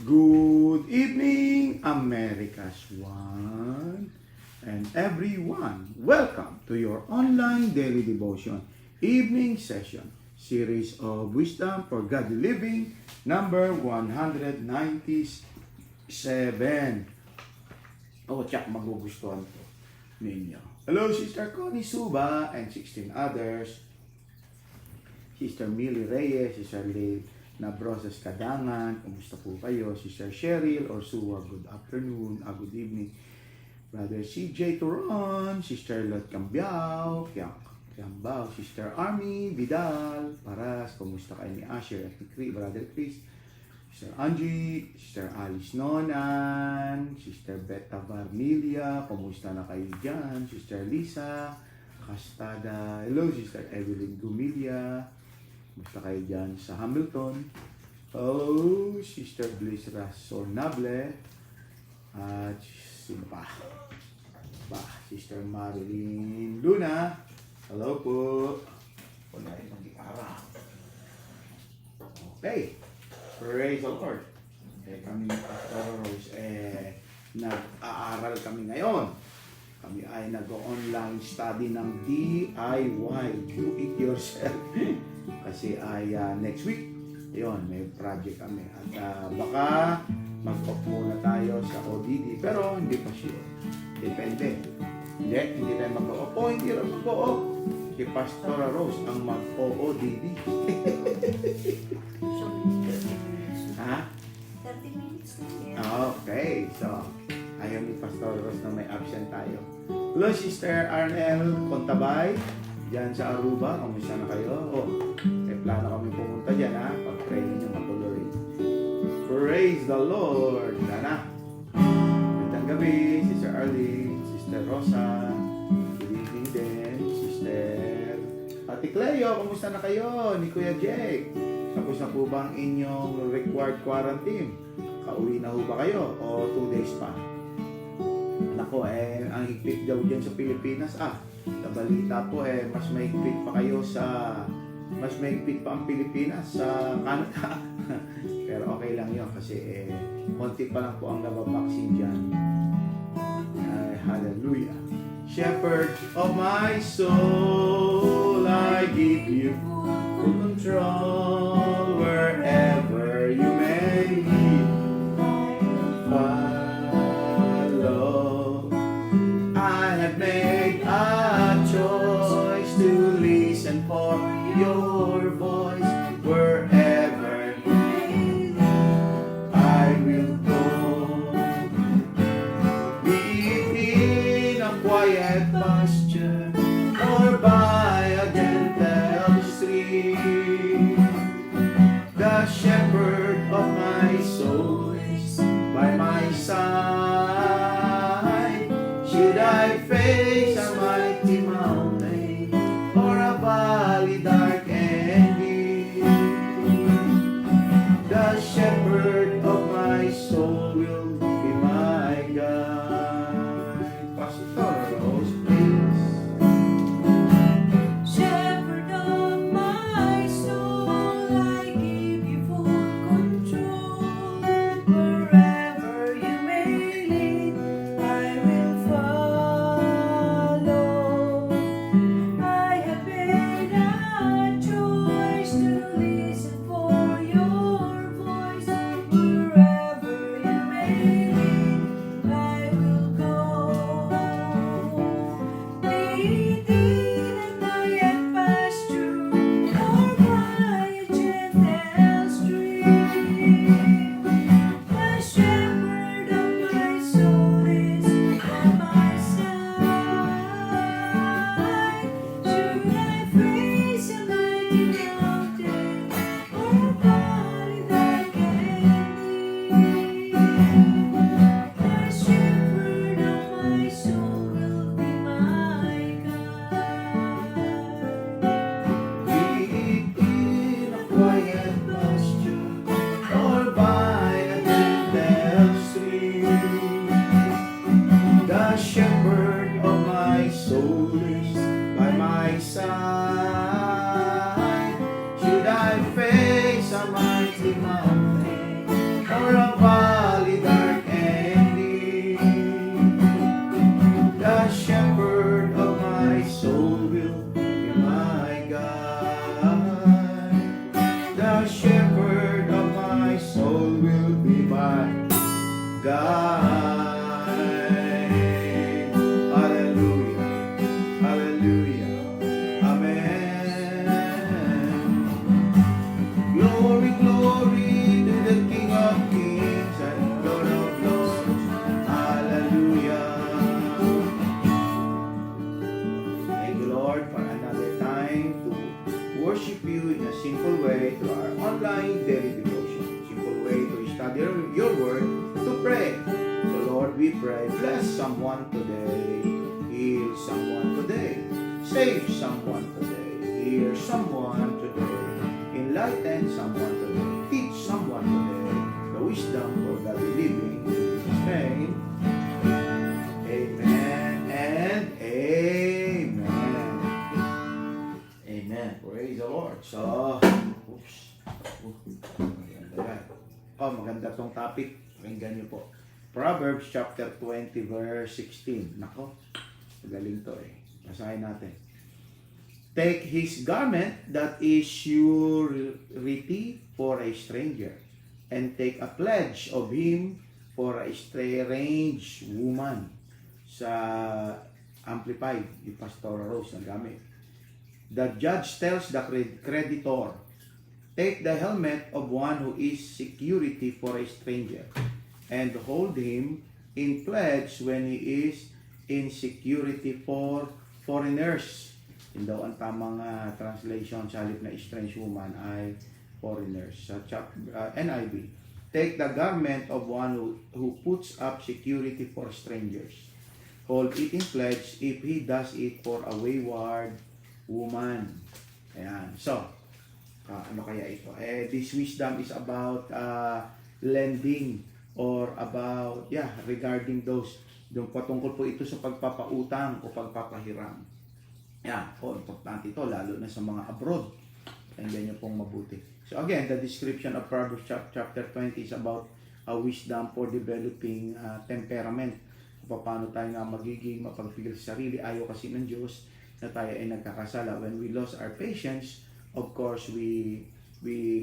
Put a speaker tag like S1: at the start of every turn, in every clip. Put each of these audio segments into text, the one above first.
S1: Good evening, America's one and everyone. Welcome to your online daily devotion evening session, series of wisdom for godly living, number 197. Oh, tsak, magugustuhan to ninyo. Hello, Sister Connie Suba and 16 others. Sister Millie Reyes, Sister Lee Nabrosas Kadangan, kumusta po kayo? Sister Cheryl or Suwa, good afternoon, good evening. Brother CJ Turon, Sister Lot Cambiao, Kiambao, Sister Army Vidal, Paras, kumusta kayo ni Asher at ni Brother Chris, Sister Angie, Sister Alice Nonan, Sister Beta Varmilia, kumusta na kayo dyan? Sister Lisa Castada, hello Sister Evelyn Gumilia, kumusta kayo dyan sa Hamilton? Oh, Sister Bliss Razonable. At sino pa? Sister Marilyn Luna. Hello po. Wala rin ng gitara. Okay. Praise the Lord. Kami ni Pastor Rose, nag-aaral kami ngayon. Kami ay nag-online study ng DIY, do it yourself. Kasi ay next week, yun, may project kami. At baka mag-off muna tayo sa ODD, pero hindi pa sure. Depende. Hindi tayo mag-off. O, hindi rin mag-off. Si Pastor Rose ang mag-OODD. Ha?
S2: 30 minutes na yan.
S1: Okay, so ayaw ni Pastor Rose na may absent tayo. Hello, Sister Arnel Contabay, dyan sa Aruba, kamusta na kayo? May plano kami pumunta dyan, ha? Pag-pray ninyo matuloy. Praise the Lord! Sana. Magandang gabi, Sister Arlene, Sister Rosa, good evening din, Sister Ate Cleo, kamusta na kayo? Ni Kuya Jake, tapos na po ba ang inyong required quarantine? Kauwi na ho ba kayo? O 2 days pa? Nako, ang higpit daw dyan sa Pilipinas. Nabalita po, mas mahigpit pa kayo sa... Mas mahigpit pa ang Pilipinas sa Canada. Pero okay lang yun kasi konti pa lang po ang nababaksin dyan. Hallelujah. Shepherd of my soul, I give you full control wherever you may lead. Follow. I have made a choice to listen for your voice wherever I will go. Be it in a quiet pasture or by a gentle stream. The shepherd of my soul is by my side. Should I face a mighty mountain or a valley dark and deep, worship you in a simple way through our online daily devotion. Simple way to study your word, to pray. So Lord, we pray, bless someone today, heal someone today, save someone today, heal someone today, enlighten someone today, teach someone today, the wisdom for godly living. In Jesus' name, amen and amen. Amen. Praise the Lord. So, maganda yan. Maganda tong topic. Pakinggan niyo po. Proverbs chapter 20 verse 16. Nako, magaling to eh. Basahin natin. Take his garment that is surety for a stranger, and take a pledge of him for a strange woman. Sa Amplified, yung Pastor Rose na gamit. The judge tells the creditor, take the helmet of one who is security for a stranger, and hold him in pledge when he is in security for foreigners. Yun daw ang tamang translation sa halip na strange woman ay foreigners. Sa NIV, take the garment of one who puts up security for strangers. Hold it in pledge if he does it for a wayward woman. Ayan. So, ano kaya ito? This wisdom is about lending or about, regarding those. Yung patungkol po ito sa pagpapautang o pagpapahiram. Yan. Importante ito, lalo na sa mga abroad. Tingnan nyo pong mabuti. So again, the description of Proverbs chapter 20 is about a wisdom for developing temperament. Paano tayo nga magiging mapagpigil sa sarili. Ayaw kasi ng Diyos na tayo ay nagkakasala. When we lost our patience, of course, we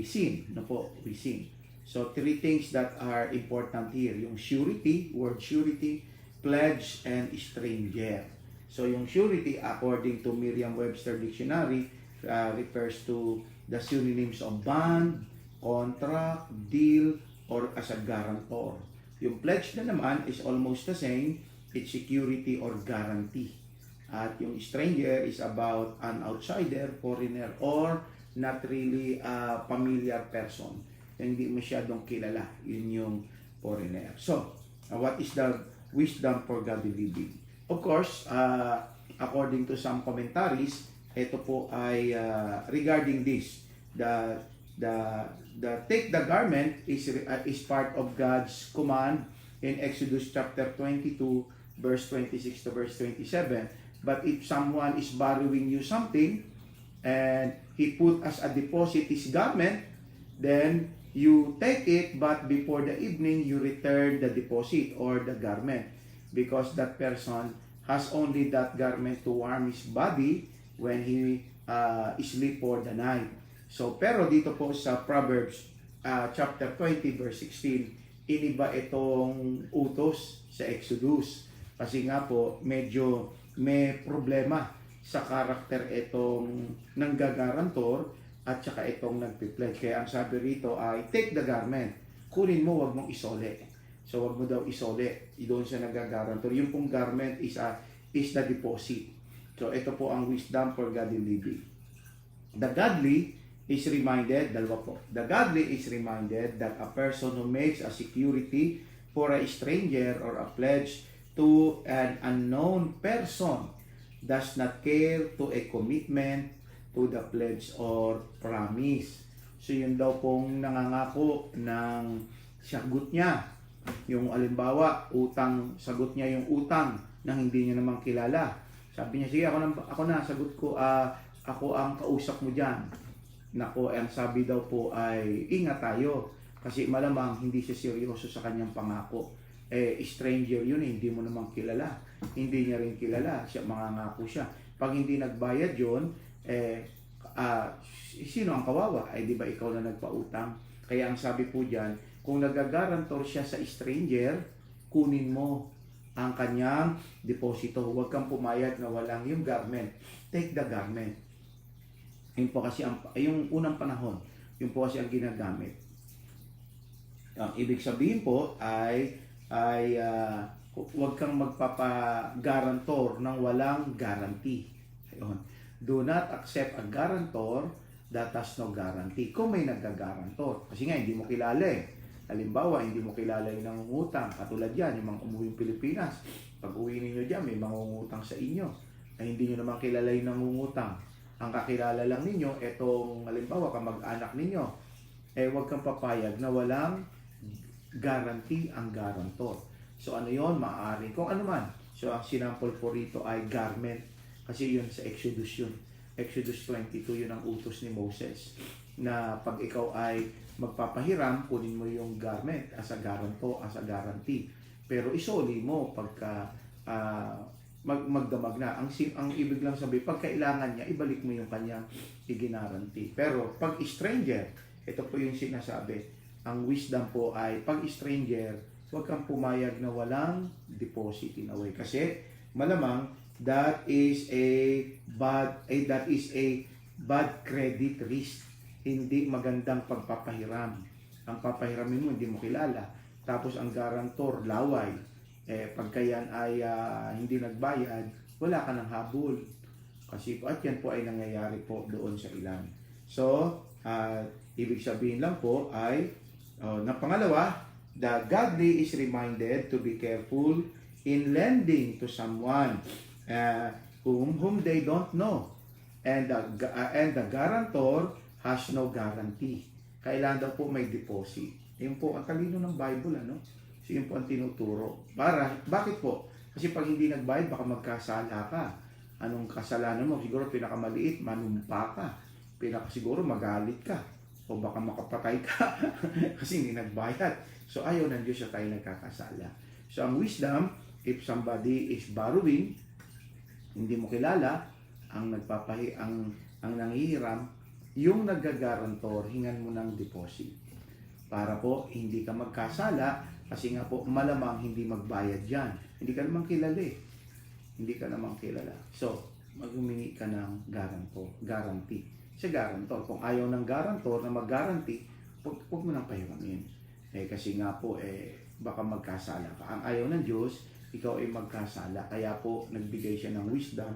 S1: sin. No po, we sin. So, three things that are important here. Yung surety, word surety, pledge, and stranger. So, yung surety, according to Merriam-Webster Dictionary, refers to the synonyms of bond, contract, deal, or as a guarantor. Yung pledge na naman is almost the same. It's security or guarantee. At yung stranger is about an outsider, foreigner, or not really a familiar person. Hindi masyadong kilala. Yun yung foreigner. So, what is the wisdom for godly living? Of course, according to some commentaries, ito po ay regarding this. The take the garment is part of God's command in Exodus chapter 22, verse 26 to verse 27. But if someone is borrowing you something, and he put as a deposit his garment, then you take it, but before the evening, you return the deposit or the garment, because that person has only that garment to warm his body when he sleep for the night. So, pero dito po sa Proverbs chapter 20, verse 16, iniba itong utos sa Exodus. Kasi nga po, medyo may problema sa karakter itong nanggagarantor at saka itong nagpipledge. Kaya ang sabi rito ay, take the garment. Kunin mo, wag mong isole. So, wag mo daw isole. Doon sa naggagarantor. Yung pong garment is the deposit. So, ito po ang wisdom for godly living. The godly is reminded, dalawa po. The godly is reminded that a person who makes a security for a stranger or a pledge to an unknown person does not care to a commitment to the pledge or promise. So yun daw pong nangangako ng sagot niya. Yung alimbawa, sagot niya yung utang na hindi niya naman kilala. Sabi niya, sige, ako na, sagot ko, ako ang kausap mo dyan. Nako, ang sabi daw po ay, ingat tayo. Kasi malamang hindi siya seryoso sa kanyang pangako. Stranger yun, hindi mo naman kilala. Hindi niya rin kilala, mangangako siya. Pag hindi nagbayad yun, sino ang kawawa? Di ba ikaw na nagpautang? Kaya ang sabi po dyan, kung nagagarantor siya sa stranger, kunin mo ang kanyang deposito. Huwag kang pumayag na walang yung garment. Take the garment. Yun po kasi yung unang panahon, yun po kasi ang ginagamit. Ang ibig sabihin po ay huwag kang magpapagarantor ng walang guarantee. Ayun. Do not accept a guarantor that has no guarantee. Kung may nagga-guarantor, kasi nga hindi mo kilala eh. Halimbawa, hindi mo kilala yung nangungutang. Katulad yan, yung mga umuwi yung Pilipinas. Pag uwi ninyo dyan, may mangungutang sa inyo. Ay hindi nyo naman kilala yung nangungutang. Ang kakilala lang ninyo, etong halimbawa, kamag-anak ninyo, huwag kang papayag na walang guarantee ang guarantor. So ano yon, maaari kung ano man. So ang sinample po rito ay garment. Kasi yun sa Exodus yun. Exodus 22, yun ang utos ni Moses. Na pag ikaw ay magpapahiram, kunin mo yung garment as a guarantor, as a guarantee. Pero isoli mo pagka magdamag na. Ang ibig lang sabihin, pag kailangan niya, ibalik mo yung kanyang iginaranti. Pero pag stranger, ito po yung sinasabi, ang wisdom po ay pag stranger, huwag kang pumayag na walang deposit in a way. Kasi malamang that is a bad credit risk. Hindi magandang pagpapahiram. Ang papahiramin mo, hindi mo kilala. Tapos ang guarantor, laway. Pagka yan ay hindi nagbayad, wala ka ng habol. Kasi at yan po ay nangyayari po doon sa ilan. So, ibig sabihin lang po ay, na pangalawa, the godly is reminded to be careful in lending to someone whom they don't know. And the guarantor has no guarantee. Kailangan daw po may deposit. Yun po ang talino ng Bible, ano? So yun po ang tinuturo. Bakit po? Kasi pag hindi nagbayad, baka magkasala ka. Anong kasalanan mo? Siguro pinakamaliit, manumpa ka. Siguro magalit ka. O baka makapatay ka. Kasi hindi nagbayad. So ayaw ng Diyos na tayo nagkakasala. So ang wisdom, if somebody is borrowing, hindi mo kilala, ang nanghihiram, yung nagagarantor, hingan mo ng deposit. Para po, hindi ka magkasala, kasi nga po, malamang hindi magbayad yan. Hindi ka naman kilala eh. Hindi ka naman kilala. So, maghumingi ka ng guarantee. Sa guarantor, kung ayaw ng guarantor na mag-guarantee, huwag mo nang pahiramin. Kasi nga po, baka magkasala ka. Ang ayaw ng Diyos, ikaw ay magkasala. Kaya po, nagbigay siya ng wisdom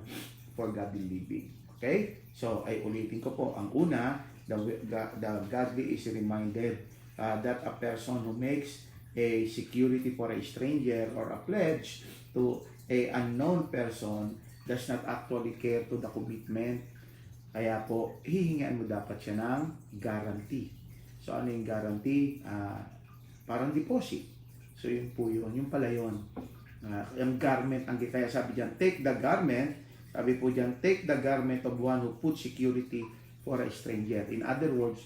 S1: for godly living. Okay? So, ay ulitin ko po. Ang una, the godly is reminded that a person who makes a security for a stranger or a pledge to a unknown person does not actually care to the commitment. Kaya po, hihingian mo dapat siya ng guarantee. So, ano yung guarantee? Parang deposit. So, yun po yun. Yung pala yun. Yung garment, kaya sabi dyan, take the garment. Sabi po dyan, take the garment of one who put security for a stranger. In other words,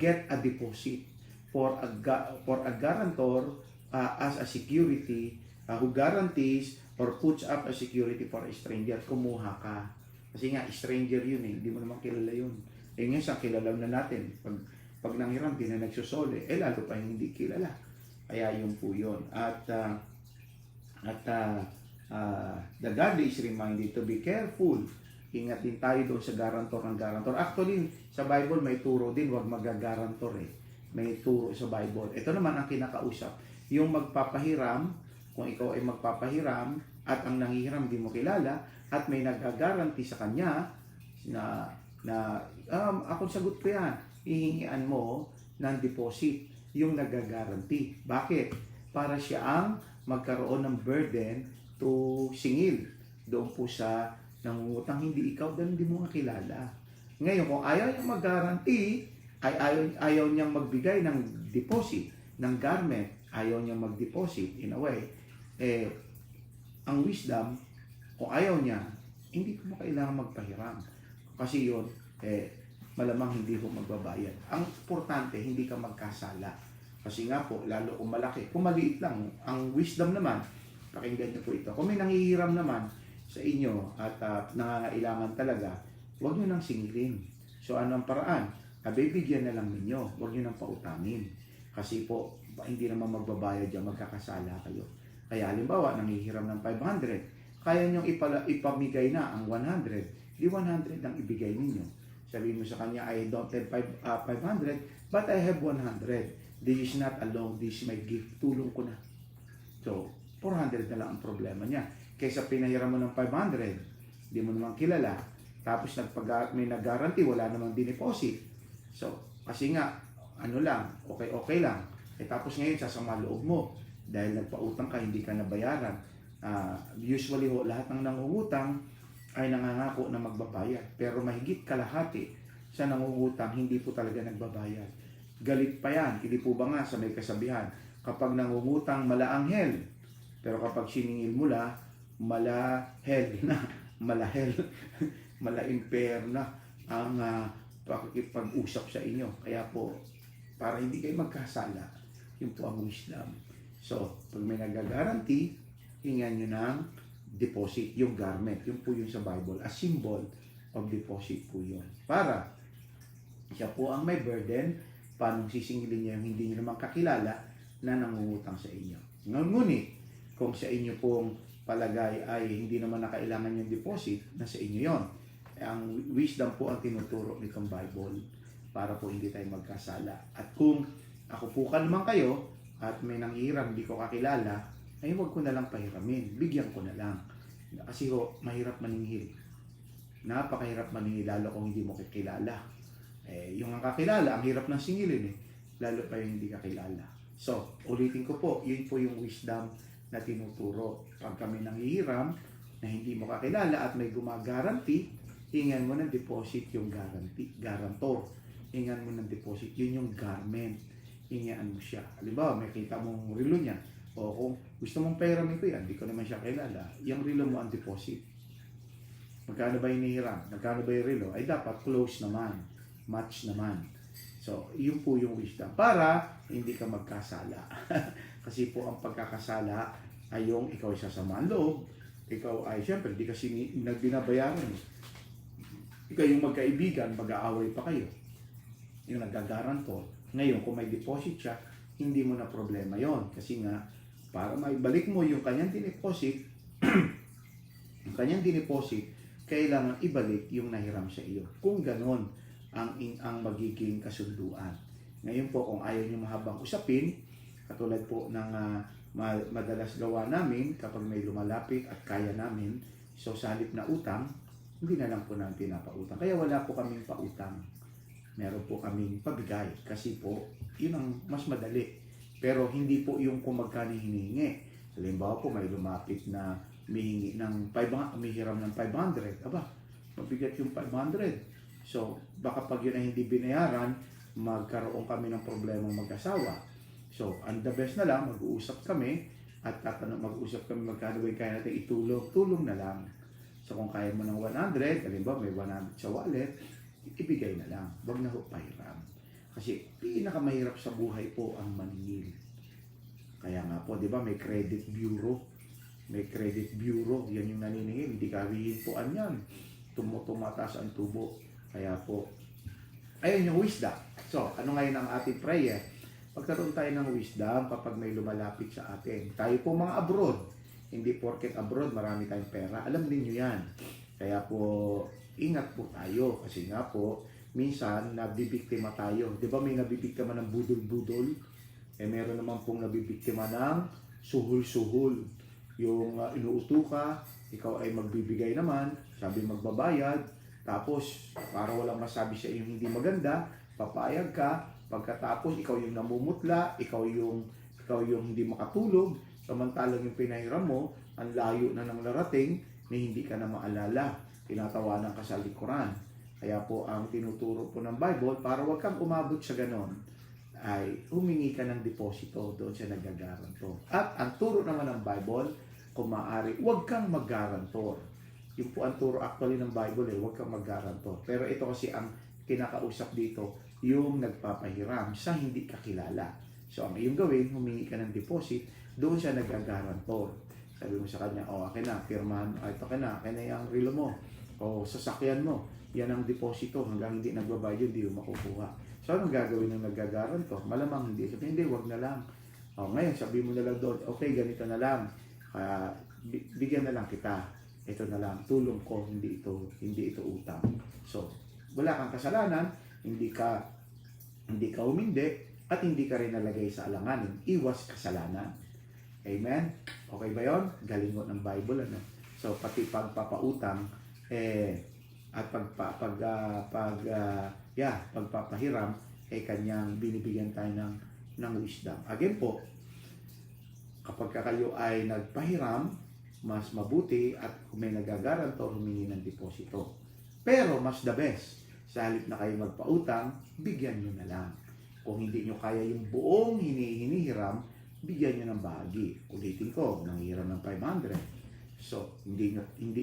S1: get a deposit for a guarantor as a security who guarantees or puts up a security for a stranger. Kumuha ka. Kasi nga, stranger yun eh. Hindi mo naman kilala yun. Ngayon sa kilala na natin. Pag nanghiram, di na nagsusole. Lalo pa yung hindi kilala. Kaya yun po yun. The godly is reminded to be careful. Ingat din tayo doon sa guarantor ng guarantor. Actually, sa Bible may turo din, huwag mag-guarantor eh. May turo sa Bible. Ito naman ang kinakausap. Yung magpapahiram, kung ikaw ay magpapahiram at ang nanghihiram di mo kilala at may nag-guarantee sa kanya na ako sagot ko yan, hihingian mo ng deposit yung nag-guarantee. Bakit? Para siya ang magkaroon ng burden to singil doon po sa nangungutang, hindi ikaw dahil hindi mo nga kilala. Ngayon, kung ayaw niyang mag-guarantee, ay ayaw niyang magbigay ng deposit, ng garment, ayaw niyang mag-deposit in a way, ang wisdom, kung ayaw niya, hindi mo kailangan magpahiram. Kasi yun, malamang hindi mo magbabayad. Ang importante, hindi ka magkasala. Kasi nga po, lalo kung malaki, kung maliit lang, ang wisdom naman, pakinggan niyo po ito. Kung may nanghihiram naman sa inyo at nangangailangan talaga, huwag niyo nang singilin. So ano ang paraan? Bibigyan na lang ninyo, huwag niyo nang pautangin. Kasi po, hindi naman magbabayad yan, magkakasala kayo. Kaya halimbawa, nanghihiram ng 500, kaya niyong ipamigay na ang 100, di 100 ang ibigay ninyo. Sabihin mo sa kanya, I don't have 500, but I have 100. This is not a loan, this is my gift. Tulong ko na. So, 400 na lang ang problema niya. Kaysa pinahiram mo ng 500, di mo naman kilala, Tapos may nag-guarantee, wala namang dineposit. So, kasi nga, ano lang, okay lang. Tapos ngayon, sasama loob mo. Dahil nagpautang ka, hindi ka nabayaran. Usually lahat ng nangungutang ay nangangako na magbabayad. Pero mahigit kalahati sa nangungutang, hindi po talaga nagbabayad. Galit pa yan. Hindi po ba nga sa may kasabihan, kapag nangungutang, malaanghel. Pero kapag siningil mo la, malahel na. Malahel. Malaimper na ang pakikipag-usap sa inyo. Kaya po, para hindi kayo magkasala, yun po ang wisdom. So, pag may nag-guarantee, hingan nyo ng deposit, yung garment. Yun po yun sa Bible. A symbol of deposit po yun. Para siya po ang may burden, paano sisingilin niya yung hindi nyo naman kakilala na nangungutang sa inyo. Ngunit, kung sa inyo pong palagay ay hindi naman nakailangan yung deposit, nasa inyo yon. Ang wisdom po ang tinuturo nitong Bible para po hindi tayo magkasala. At kung ako po naman kayo at may nanghihiram, hindi ko kakilala, ay huwag ko na lang pahiramin. Bigyan ko na lang. Kasi mahirap maningil. Napakahirap maningil lalo kung hindi mo kakilala. Yung ang kakilala, ang hirap ng singilin lalo pa yung hindi kakilala. So, ulitin ko po, yun po yung wisdom na tinuturo. Pag kami nanghihiram na hindi mo kakilala at may gumagaranti, hingan mo ng deposit yung guarantor. Hingan mo ng deposit, yun yung garment. Hingaan mo siya. Halimbawa, may kita mong relo niya. O kung gusto mong pahiramin ko yan, hindi ko naman siya kilala, yung relo mo ang deposit. Magkano ba hinihiram? Magkano ba yung relo? Ay dapat close naman. Match naman. So, yun po yung wisdom. Para hindi ka magkasala. Kasi po ang pagkakasala ay yung ikaw ay sasamaan loob. Ikaw ay, syempre, di kasi nagbinabayaran. Ikaw yung magkaibigan, mag-aaway pa kayo. Yung nagagarantor. Ngayon, kung may deposit siya, hindi mo na problema yon. Kasi nga, para maibalik mo yung kanyang dineposit, kailangan ibalik yung nahiram sa iyo. Kung ganon ang magiging kasunduan. Ngayon po, kung ayaw nyo mahabang usapin, katulad po ng madalas gawa namin kapag may lumalapit at kaya namin, so sa halip na utang, hindi na lang po namin pinapautang. Kaya wala po kaming pautang. Meron po kaming pabigay kasi po, yun ang mas madali. Pero hindi po yung kung magkano hinihingi. Halimbawa po, may lumapit na humihingi ng 500, humihiram ng 500. Aba, mabigat yung 500. So, baka pag yun ay hindi binayaran, magkaroon kami ng problemang mag-asawa. So, ang the best na lang, mag-uusap kami at mag-uusap kami magkano ba yung kaya natin itulong, tulong na lang. So, kung kaya mo ng 100, halimbawa may 100 sa wallet, ibigay na lang. Huwag na pahiram. Kasi pinakamahirap sa buhay po ang maningil. Kaya nga po, di ba, may credit bureau. May credit bureau, yan yung naniningil. Hindi ka hihintuan yan. Tumataas ang tubo. Kaya po, ayun yung wisdom. So, ano ngayon ang ating prayer? Pagkaroon tayo ng wisdom kapag may lumalapit sa atin. Tayo po mga abroad. Hindi porket abroad, marami tayong pera. Alam din nyo yan. Kaya po, ingat po tayo. Kasi nga po, minsan, nabibiktima tayo. Di ba may nabibiktima ng budol-budol? Meron naman pong nabibiktima ng suhul-suhul. Yung inuuto ka, ikaw ay magbibigay naman, sabi magbabayad, tapos para walang masabi sa iyo hindi maganda, papayag ka, pagkatapos ikaw yung namumutla, ikaw yung hindi makatulog, samantalang yung pinahiram mo, ang layo na ng narating, na hindi ka na maalala, tinatawanan ka sa likuran. Kaya po ang tinuturo po ng Bible, para wag kang umabot sa ganon, ay humingi ka ng deposito doon sa nagagarantor. At ang turo naman ng Bible, kung maaari, huwag kang mag-garantor. Yung po ang turo actually ng Bible, huwag kang mag-garantor. Pero ito kasi ang kinakausap dito, yung nagpapahiram sa hindi kakilala. So ang iyong gawin, humingi ka ng deposit doon sa nagagarantor. Sabi mo sa kanya, akin na, pirmahan, ito ka na, akin na yung relo mo, o sasakyan mo, yan ang deposito, hanggang hindi nagbabayad, hindi mo makukuha. So, anong gagawin ng nagagarantor? Malamang hindi. Sabi, hindi, wag na lang. Ngayon, sabi mo na lang doon, okay, ganito na lang. Bigyan na lang kita. Ito na lang, tulong ko, hindi ito utang. So, wala kang kasalanan, hindi ka umindi, at hindi ka rin nalagay sa alanganin. Iwas kasalanan. Amen? Okay ba yon? Galing mo ng Bible, ano? So, pati pagpapautang, at pagpapahiram, kanyang binibigyan tayo ng wisdom. Again po, kapag kayo ay nagpahiram, mas mabuti at kung may nagagarantor, humingi ng deposito. Pero mas the best, sa halip na kayo magpautang, bigyan nyo na lang. Kung hindi nyo kaya yung buong hinihiram, bigyan nyo ng bahagi. Ulitin ko, nanghiram ng 500. So, hindi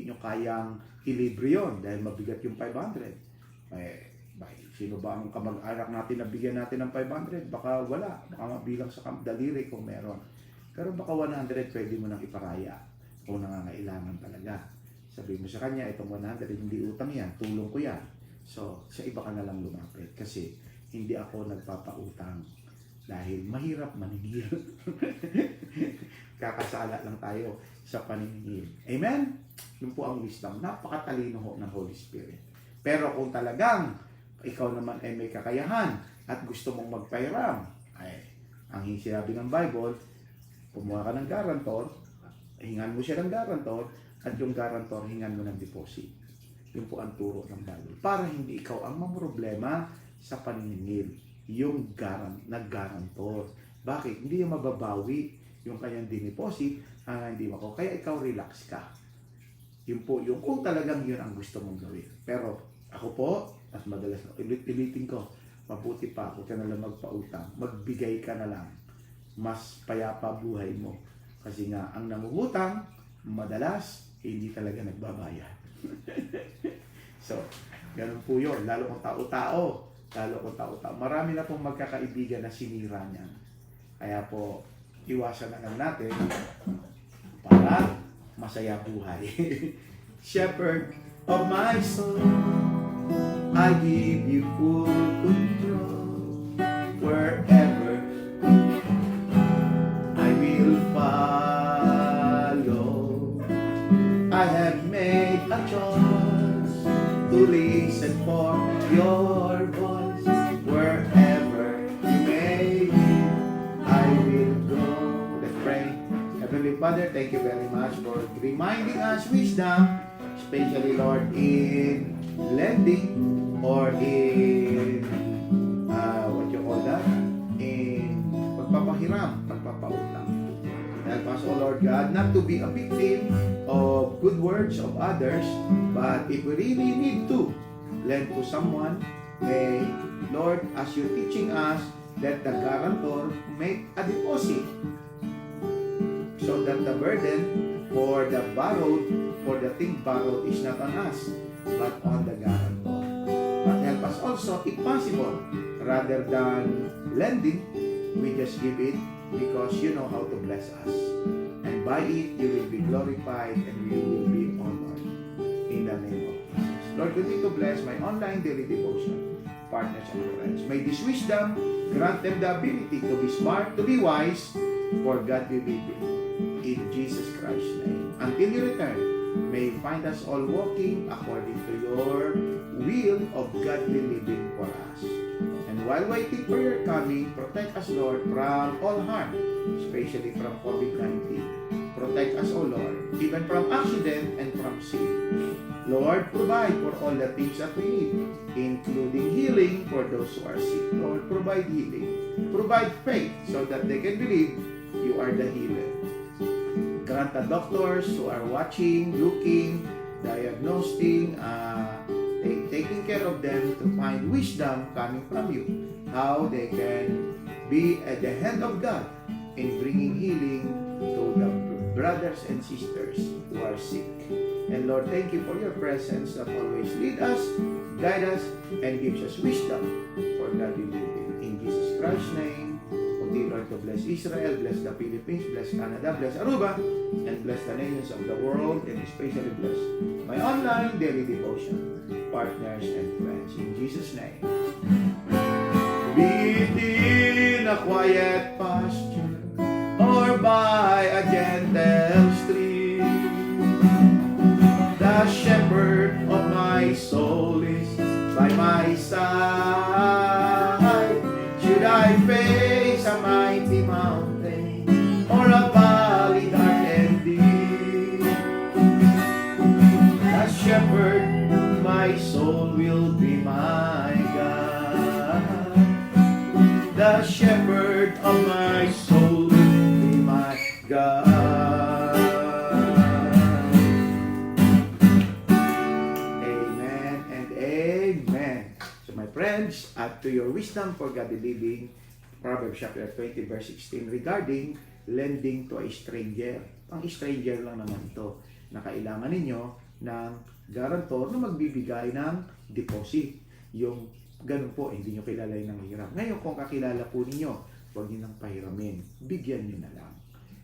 S1: nyo kayang ilibre yun dahil mabigat yung 500. Sino ba ang kamag-anak natin na bigyan natin ng 500? Baka wala. Baka mabilang sa daliri kung meron. Pero baka 100 pwede mo nang iparaya kung nangangailangan talaga. Sabi mo sa kanya, itong 100, hindi utang yan. Tulong ko yan. So, sa iba ka na lang lumapit. Kasi hindi ako nagpapautang. Dahil mahirap maningil. Kakasala lang tayo sa paniningil. Amen? Yun po ang wisdom. Napakatalino ho ng Holy Spirit. Pero kung talagang ikaw naman ay may kakayahan at gusto mong magpahiram, ang sinabi ng Bible, kumuha ka ng garantor, hingan mo siya ng garantor, at yung garantor, hingan mo ng deposit. Yun po ang turo ng Bible. Para hindi ikaw ang mamroblema sa paniningil. Yung nag-garantor. Bakit? Hindi yung mababawi yung kanyang dineposit, hindi mo. Kaya ikaw relax ka. Yun po, yung kung talagang yun ang gusto mong gawin. Pero ako po, mas madalas, ulit-ulitin ko, mabuti pa, huwag ka na lang magpautang. Magbigay ka na lang. Mas payapa buhay mo. Kasi nga, ang nangungutang, madalas, hindi talaga nagbabayad. So, ganun po yun. Lalo kung tao-tao. Marami na pong magkakaibigan na sinira niyan. Kaya po, iwasan na lang natin para masaya buhay. Shepherd of my soul, I give you full control. Wherever I will follow, I have made a choice to listen for your voice. Wherever you may be, I will go. Let's pray. Heavenly Father, thank you very much for reminding us wisdom, especially Lord in lending or in what you call that? In pagpapahiram, pagpapautang. Help us, O Lord God, not to be a victim of good words of others, but if we really need to lend to someone, may, Lord, as you're teaching us, let the guarantor make a deposit so that the burden for the borrowed, for the thing borrowed is not on us, but on the guarantor. But help us also, if possible, rather than lending, we just give it because you know how to bless us. And by it, you will be glorified and you will be honored. In the name of Jesus. Lord, continue to bless my online daily devotion partners and friends. May this wisdom grant them the ability to be smart, to be wise, for godly living. In Jesus Christ's name. Until you return, may you find us all walking according to your will of godly living for us. And while waiting for your coming, protect us, Lord, from all harm, especially from COVID-19. Protect us, O Lord, even from accident and from sin. Lord, provide for all the things that we need, including healing for those who are sick. Lord, provide healing. Provide faith so that they can believe you are the healer. Grant the doctors who are watching, looking, diagnosing, taking care of them to find wisdom coming from you. How they can be at the hand of God in bringing healing to the brothers and sisters who are sick. And Lord, thank you for your presence that always lead us, guide us, and gives us wisdom for godly living. In Jesus Christ's name, continue, Lord, to bless Israel, bless the Philippines, bless Canada, bless Aruba, and bless the nations of the world, and especially bless my online daily devotion partners and friends. In Jesus' name. Be it in a quiet pasture or by a gentle stream, the shepherd of my soul is by my side. Should I face a mighty mountain or a valley dark and deep, the shepherd, my the shepherd of my soul, be my God. Amen and amen. So my friends, add to your wisdom for godly living, Proverbs chapter 20 verse 16 regarding lending to a stranger. Ang stranger lang naman ito na kailangan ninyo ng guarantor na magbibigay ng deposit. Yung ganun po, hindi nyo kilala yung nanghihirap. Ngayon, kung kakilala po ninyo, huwag nyo nang pahiramin. Bigyan nyo na lang.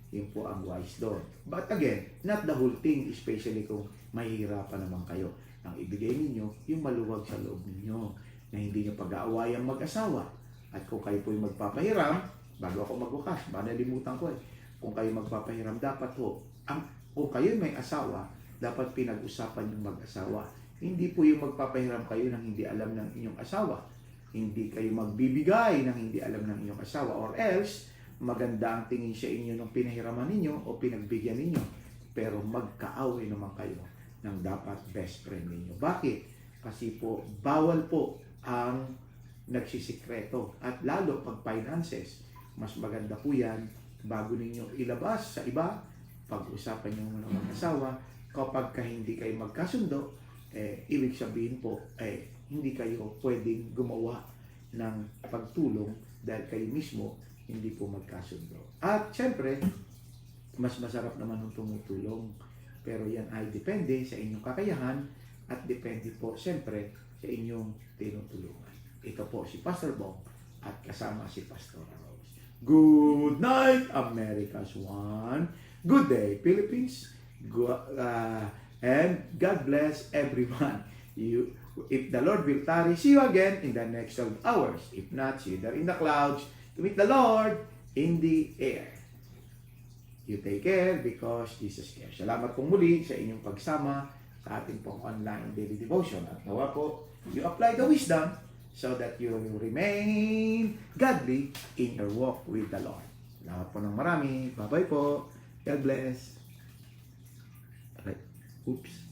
S1: Yun po ang wise doon. But again, not the whole thing, especially kung mahihirapan naman kayo. Ang ibigay ninyo, yung maluwag sa loob ninyo, na hindi nyo pag-aawayang mag-asawa. At kung kayo po yung magpapahiram, bago ako magbukas, baka nalimutan ko kung kayo magpapahiram, dapat po, kung kayo may asawa, dapat pinag-usapan yung mag-asawa. Hindi po yung magpapahiram kayo ng hindi alam ng inyong asawa. Hindi kayo magbibigay ng hindi alam ng inyong asawa. Or else, maganda ang tingin sa inyo ng pinahiraman ninyo o pinagbigyan ninyo. Pero magkaaway naman kayo ng dapat best friend ninyo. Bakit? Kasi po, bawal po ang nagsisikreto. At lalo pag finances, mas maganda po yan bago ninyo ilabas sa iba. Pag-usapan nyo muna mag-asawa. Kapag hindi kayo magkasundo, ibig sabihin po, hindi kayo pwedeng gumawa ng pagtulong dahil kayo mismo hindi po magkasundo. At syempre, mas masarap naman ang tumutulong. Pero yan ay depende sa inyong kakayahan at depende po syempre sa inyong tinutulungan. Ito po si Pastor Bong at kasama si Pastor Rose. Good night, America's One. Good day, Philippines. And God bless everyone. If the Lord will tarry, see you again in the next 12 hours. If not, see you there in the clouds to meet the Lord in the air. You take care because Jesus cares. Salamat pong muli sa inyong pagsama sa ating pong online daily devotion. At nawa po, you apply the wisdom so that you will remain godly in your walk with the Lord. Salamat po ng marami. Bye-bye po. God bless. Oops.